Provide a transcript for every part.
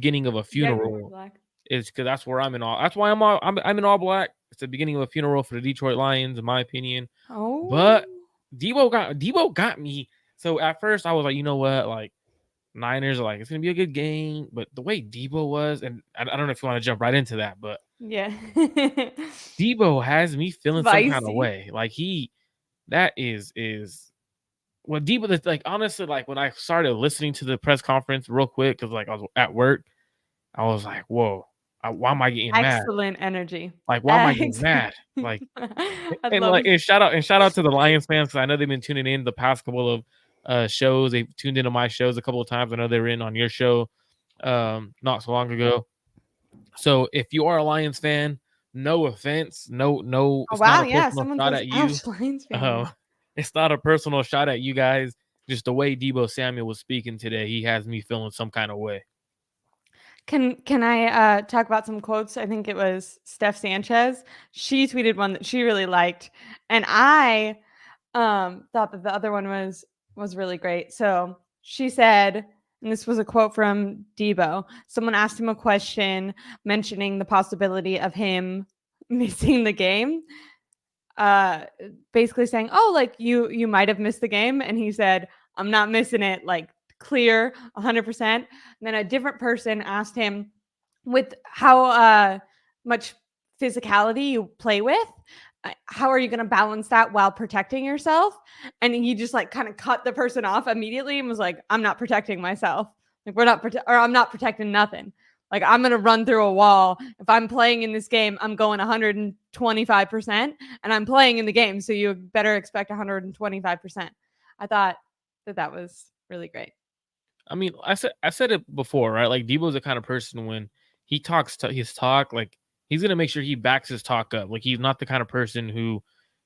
beginning of a Yeah, you're funeral. black. Is because that's where I'm in all. That's why I'm in all black. It's the beginning of a funeral for the Detroit Lions, in my opinion. Oh. But Deebo got me. So at first I was like, you know what, like Niners are like it's gonna be a good game. But the way Deebo was, and I don't know if you want to jump right into that, but Yeah. Deebo has me feeling some kind of Spicy. way. Like that is well, Deebo. Like honestly, like when I started listening to the press conference real quick, because like I was at work, I was like, whoa, why am I getting mad? Excellent energy. Like, why am I getting Excellent. mad? Like, I and love like, and shout out to the Lions fans because I know they've been tuning in the past couple of shows. They tuned into my shows a couple of times. I know they were in on your show not so long ago. So if you are a Lions fan, no offense, no, Oh it's not wow, a yeah. personal Someone shot says at you. ouch Lions Um, fan. it's not a personal shot at you guys. Just the way Deebo Samuel was speaking today, he has me feeling some kind of way. Can I talk about some quotes? I think it was Steph Sanchez. She tweeted one that she really liked, and I thought that the other one was really great. So she said, and this was a quote from Deebo. Someone asked him a question mentioning the possibility of him missing the game. Basically saying, "Oh, like you might have missed the game," and he said, "I'm not missing it." Like clear, 100%. And then a different person asked him, with how much physicality you play with, how are you going to balance that while protecting yourself? And he just like kind of cut the person off immediately and was like, I'm not protecting myself. Like or I'm not protecting nothing. Like I'm going to run through a wall. If I'm playing in this game, I'm going 125% and I'm playing in the game. So you better expect 125%. I thought that was really great. I mean, I said it before, right? Like Deebo's the kind of person when he talks his talk, like he's gonna make sure he backs his talk up. Like he's not the kind of person who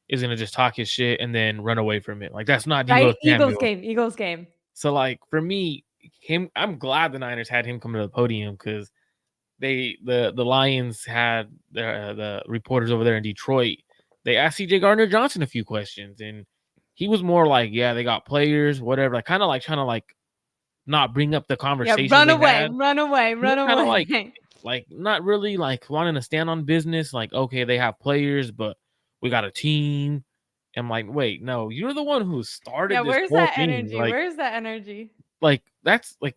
is gonna just talk his shit and then run away from it. Like that's not Deebo Right? Samuel. Eagles game. So like for me, I'm glad the Niners had him come to the podium because the Lions had the reporters over there in Detroit. They asked CJ Gardner Johnson a few questions, and he was more like, "Yeah, they got players, whatever." Like kind of like trying to like not bring up the Yeah, conversation run they away, had. run away, He was run kind of away. like not really like wanting to stand on business. Like, okay, they have players, but we got a team. I'm like, wait, no, you're the one who Yeah, started this where's whole that thing. energy? Where's that energy? Like that's like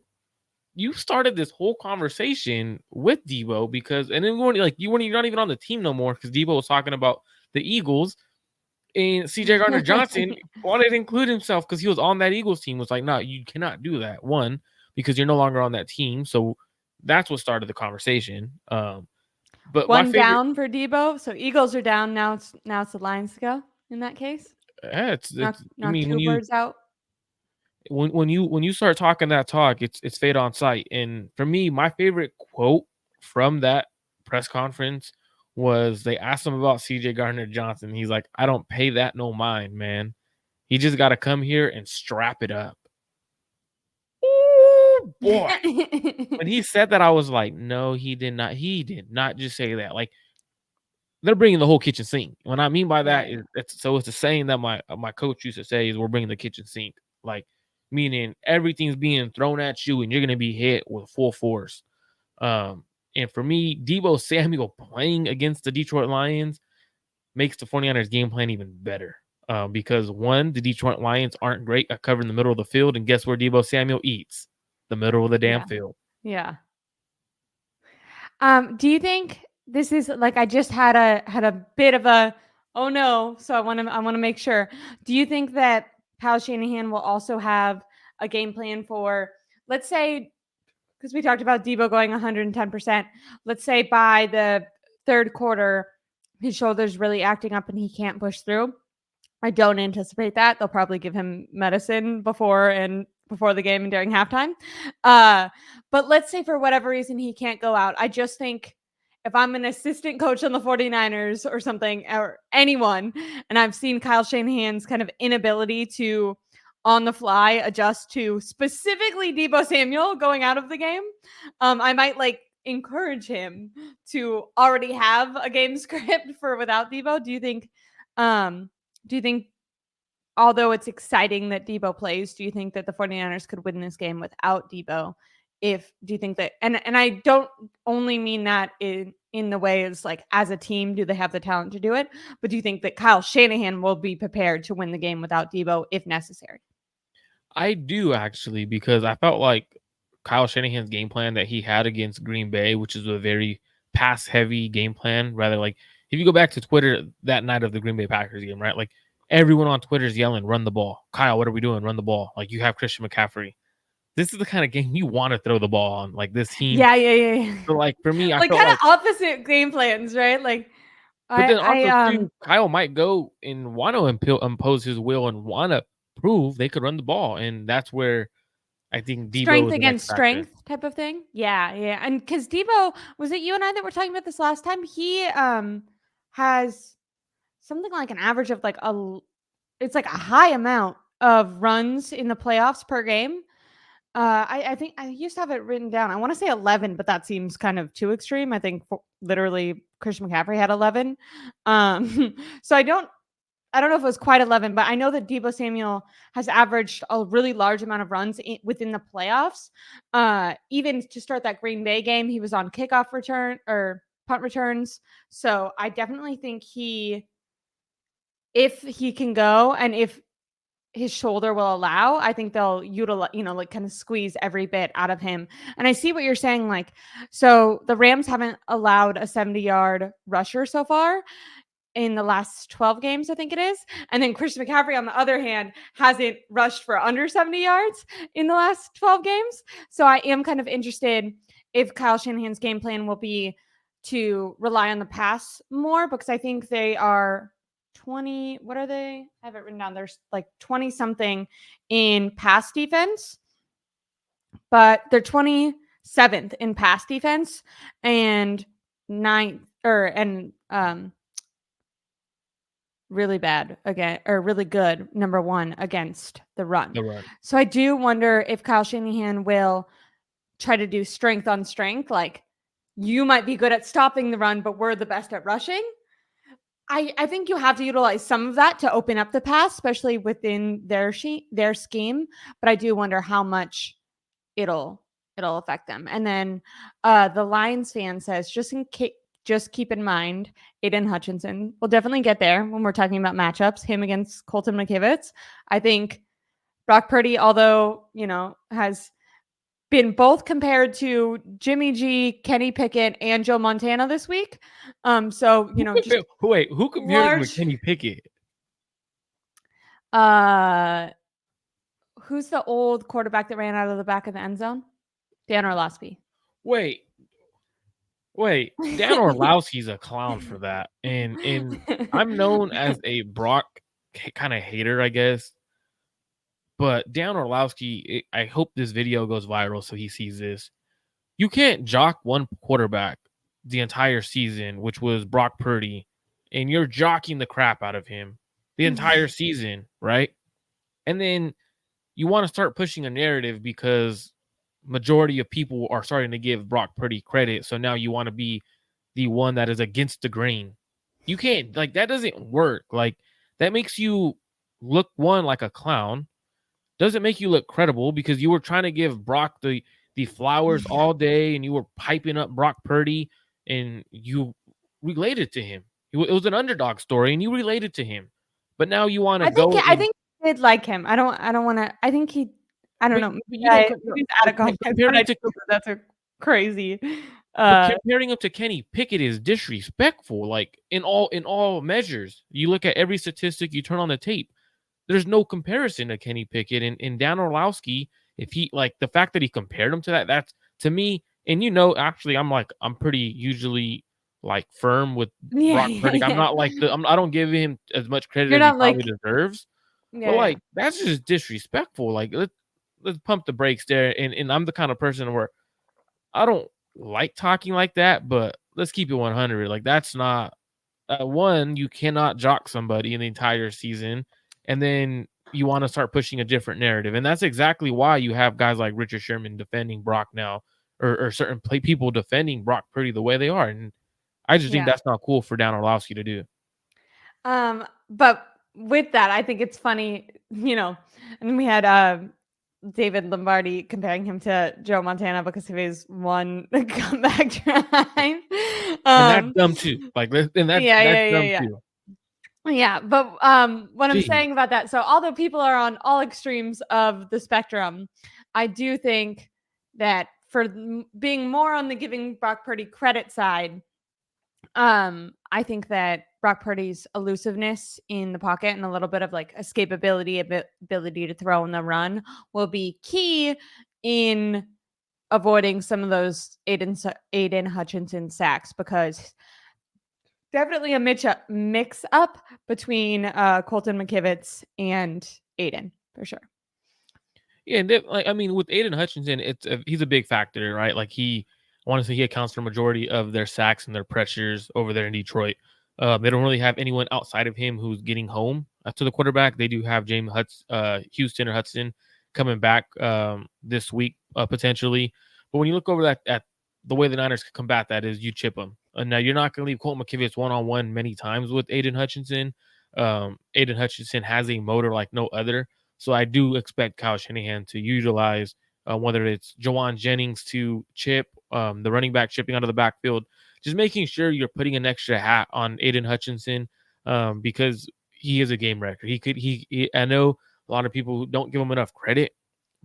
you started this whole conversation with Deebo because, and then you're not even on the team no more because Deebo was talking about the Eagles. And CJ Gardner Johnson wanted to include himself because he was on that Eagles team. Was like, no, you cannot do that. One, because you're no longer on that team. So that's what started the conversation. But my One favorite, down for Deebo. So Eagles are down now. It's the Lions to go in that case. it's. I Knock mean, two birds out. when you start talking that talk, it's fade on sight. And for me, my favorite quote from that press conference was they asked him about CJ Gardner Johnson. He's like, I don't pay that no mind, man. He just got to come here and strap it up. Ooh, boy. When he said that, I was like, no, he did not. He did not just say that. Like they're bringing the whole kitchen sink. What I mean by that Yeah. is it's a saying that my coach used to say is we're bringing the kitchen sink. Like meaning everything's being thrown at you and you're gonna be hit with full force. And for me, Deebo Samuel playing against the Detroit Lions makes the 49ers game plan even better. Because one, the Detroit Lions aren't great at covering the middle of the field, and guess where Deebo Samuel eats? The middle of the damn Yeah. field. Yeah. Do you think this is like I just had a bit of a oh no, so I want to make sure. Do you think that Kyle Shanahan will also have a game plan for, let's say, because we talked about Deebo going 110%. Let's say by the third quarter, his shoulder's really acting up and he can't push through. I don't anticipate that. They'll probably give him medicine before the game and during halftime. But let's say for whatever reason he can't go out. I just think if I'm an assistant coach on the 49ers or something, or anyone, and I've seen Kyle Shanahan's kind of inability to on the fly adjust to specifically Deebo Samuel going out of the game, I might like encourage him to already have a game script for without Deebo. Do you think, although it's exciting that Deebo plays, do you think that the 49ers could win this game without Deebo do you think that, and I don't only mean that in the way is like as a team, do they have the talent to do it? But do you think that Kyle Shanahan will be prepared to win the game without Deebo if necessary? I do actually, because I felt like Kyle Shanahan's game plan that he had against Green Bay, which is a very pass heavy game plan, rather like if you go back to Twitter that night of the Green Bay Packers game, right? Like everyone on Twitter is yelling, run the ball. Kyle, what are we doing? Run the ball. Like you have Christian McCaffrey. This is the kind of game you want to throw the ball on. Like this team. Yeah, yeah, yeah, yeah. So like for me, I Like felt kind of like, opposite game plans, right? Like but then I also too, Kyle might go and want to impose his will and want to prove they could run the ball. And that's where I think Deebo strength is the next against factor. strength type of thing. Yeah, yeah. And because Deebo, was it you and I that were talking about this last time? He has something like an average of like it's like a high amount of runs in the playoffs per game. I think I used to have it written down. I want to say 11, but that seems kind of too extreme. I think literally Christian McCaffrey had 11. So I don't know if it was quite 11, but I know that Deebo Samuel has averaged a really large amount of runs within the playoffs. Even to start that Green Bay game, he was on kickoff return or punt returns. So I definitely think if he can go and if his shoulder will allow, I think they'll utilize, like kind of squeeze every bit out of him. And I see what you're saying. Like, so the Rams haven't allowed a 70-yard rusher so far in the last 12 games, I think it is. And then Christian McCaffrey, on the other hand, hasn't rushed for under 70 yards in the last 12 games. So I am kind of interested if Kyle Shanahan's game plan will be to rely on the pass more, because I think they are 20. What are they? I have it written down. There's like 20 something in pass defense, but they're 27th in pass defense and ninth and really bad again, or really good, number one against the run. The run. So I do wonder if Kyle Shanahan will try to do strength on strength. Like, you might be good at stopping the run, but we're the best at rushing. I think you have to utilize some of that to open up the pass, especially within their scheme. But I do wonder how much it'll affect them. And then the Lions fan says, just keep in mind, Aiden Hutchinson will definitely get there when we're talking about matchups, him against Colton McKivitz. I think Brock Purdy, although, has been both compared to Jimmy G, Kenny Pickett, and Joe Montana this week. So, just Wait, who compared him with large. Kenny Pickett? Who's the old quarterback that ran out of the back of the end zone? Dan Orlovsky. Wait, Dan Orlowski's a clown for that, and I'm known as a Brock kind of hater, I guess. But Dan Orlowski, I hope this video goes viral so he sees this. You can't jock one quarterback the entire season, which was Brock Purdy, and you're jocking the crap out of him the entire season, right? And then you want to start pushing a narrative because majority of people are starting to give Brock Purdy credit. So now you want to be the one that is against the grain. You can't, like, that doesn't work. Like, that makes you look like a clown. Doesn't make you look credible because you were trying to give Brock the flowers all day and you were piping up Brock Purdy and you related to him. It was an underdog story and you related to him. But now you want to go I and think he did like him. I don't want to. I think he. I don't know. but you don't He's out of context. comparing to That's a crazy. but comparing him to Kenny Pickett is disrespectful. Like in all measures, you look at every statistic, you turn on the tape. There's no comparison to Kenny Pickett and Dan Orlowski. If he like the fact that he compared him to that's to me. And actually, I'm pretty usually like firm with Brock Purdy. I'm not like I don't give him as much credit You're as he not probably like. deserves. But Yeah. like that's just disrespectful. Like let's pump the brakes there. And I'm the kind of person where I don't like talking like that, but let's keep it 100. Like that's not one. You cannot jock somebody in the entire season, and then you want to start pushing a different narrative, and that's exactly why you have guys like Richard Sherman defending Brock now, or certain people defending Brock Purdy the way they are, and I just think Yeah. that's not cool for Dan Orlovsky to do. But with that, I think it's funny, and we had David Lombardi comparing him to Joe Montana because of his one comeback drive. And that's dumb too. Like, and Yeah, that's yeah, yeah, dumb yeah. too. Yeah, but what I'm Jeez. saying about that, so although people are on all extremes of the spectrum, I do think that for being more on the giving Brock Purdy credit side, I think that Brock Purdy's elusiveness in the pocket and a little bit of like escapability, ability to throw and the run will be key in avoiding some of those Aiden Hutchinson sacks, because definitely a mix up between Colton McKivitz and Aiden for sure. Yeah, and like I mean, with Aiden Hutchinson, he's a big factor, right? Like I want to say he accounts for a majority of their sacks and their pressures over there in Detroit. They don't really have anyone outside of him who's getting home to the quarterback. They do have James Houston or Hudson coming back this week potentially. But when you look over that at the way the Niners combat that is you chip them. Now you're not going to leave Colton McKivitz one-on-one many times with Aiden Hutchinson. Aiden Hutchinson has a motor like no other. So I do expect Kyle Shanahan to utilize whether it's Jawan Jennings to chip, the running back chipping out of the backfield, just making sure you're putting an extra hat on Aiden Hutchinson because he is a game wrecker. I know a lot of people don't give him enough credit,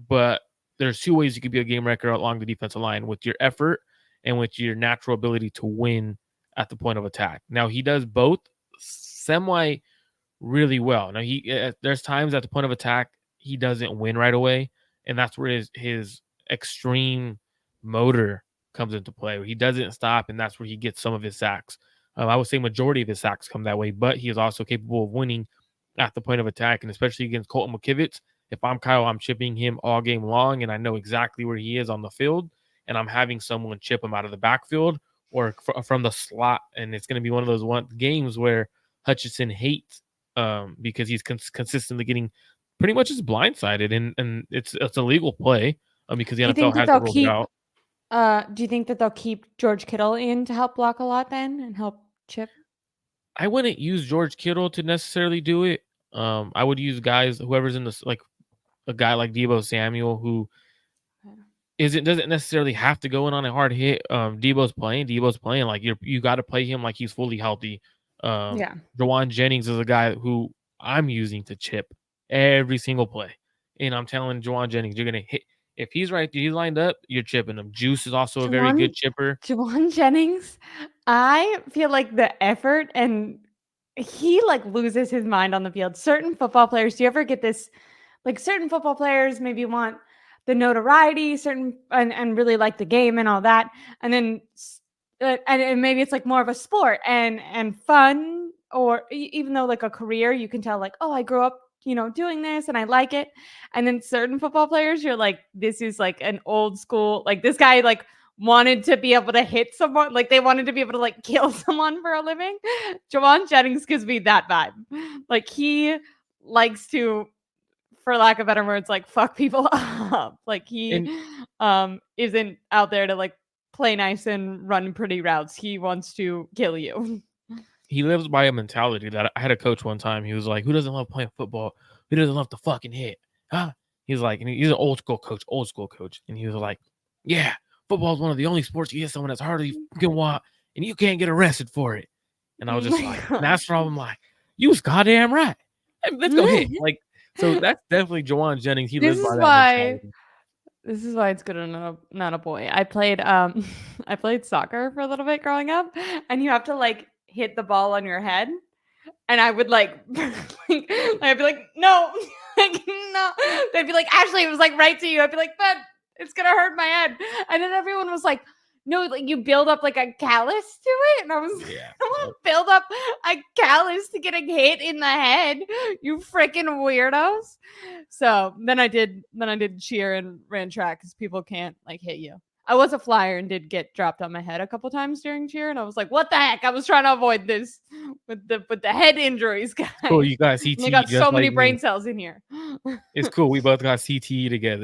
but there's two ways you could be a game wrecker along the defensive line: with your effort and with your natural ability to win at the point of attack. Now he does both semi really well. Now there's times at the point of attack he doesn't win right away, and that's where his extreme motor comes into play. Where he doesn't stop, and that's where he gets some of his sacks. I would say majority of his sacks come that way, but he is also capable of winning at the point of attack, and especially against Colton McKivitz. If I'm Kyle, I'm chipping him all game long, and I know exactly where he is on the field, and I'm having someone chip him out of the backfield or from the slot, and it's going to be one of those games where Hutchinson hates because he's consistently getting pretty much just blindsided, and it's a legal play because the Do you think NFL that hasn't they'll ruled it keep? out. Do you think that they'll keep George Kittle in to help block a lot then and help chip? I wouldn't use George Kittle to necessarily do it. I would use guys, whoever's in this, like a guy like Deebo Samuel who doesn't necessarily have to go in on a hard hit. Deebo's playing like you got to play him like he's fully healthy. Yeah. Jawan Jennings is a guy who I'm using to chip every single play, and I'm telling Jawan Jennings, you're gonna hit if he's right, he's lined up, you're chipping him. Juice is also a very good chipper. Jawan Jennings, I feel like the effort and he like loses his mind on the field. Certain football players, do you ever get this? Like certain football players maybe want the notoriety, and really like the game and all that, and then and maybe it's like more of a sport and fun, or even though like a career, you can tell like, oh, I grew up, doing this and I like it. And then certain football players, you're like, this is like an old school, like this guy like wanted to be able to hit someone, like they wanted to be able to like kill someone for a living. Jawan Jennings gives me that vibe. Like he likes to, for lack of better words, like fuck people up. Like he And isn't out there to like play nice and run pretty routes. He wants to kill you. he lives by a mentality that I had a coach one time. He was like, "Who doesn't love playing football? Who doesn't love to fucking hit?" Huh? He's like, and he's an old school coach, and he was like, "Yeah, football is one of the only sports you hit someone that's harder you can want, and you can't get arrested for it." And I was just like, and that's why I'm like, "You was goddamn right. Hey, let's go hit." Like, so that's definitely Jawan Jennings. He This lives is by that why mentality. this is why it's good not a boy. I played I played soccer for a little bit growing up, and you have to like hit the ball on your head. And I would like, I'd be like, no, like, no. They'd be like, Ashley, it was like right to you. I'd be like, but it's gonna hurt my head. And then everyone was like, no, like you build up like a callus to it. And I was like, Yeah. I want to build up a callus to getting hit in the head, you freaking weirdos. So then I did cheer and ran track because people can't like hit you. I was a flyer and did get dropped on my head a couple times during cheer, and I was like, "What the heck?" I was trying to avoid this with the head injuries, guys. Cool. You got And they CTE got so just many like brain me. cells in here. It's cool. We both got CTE together.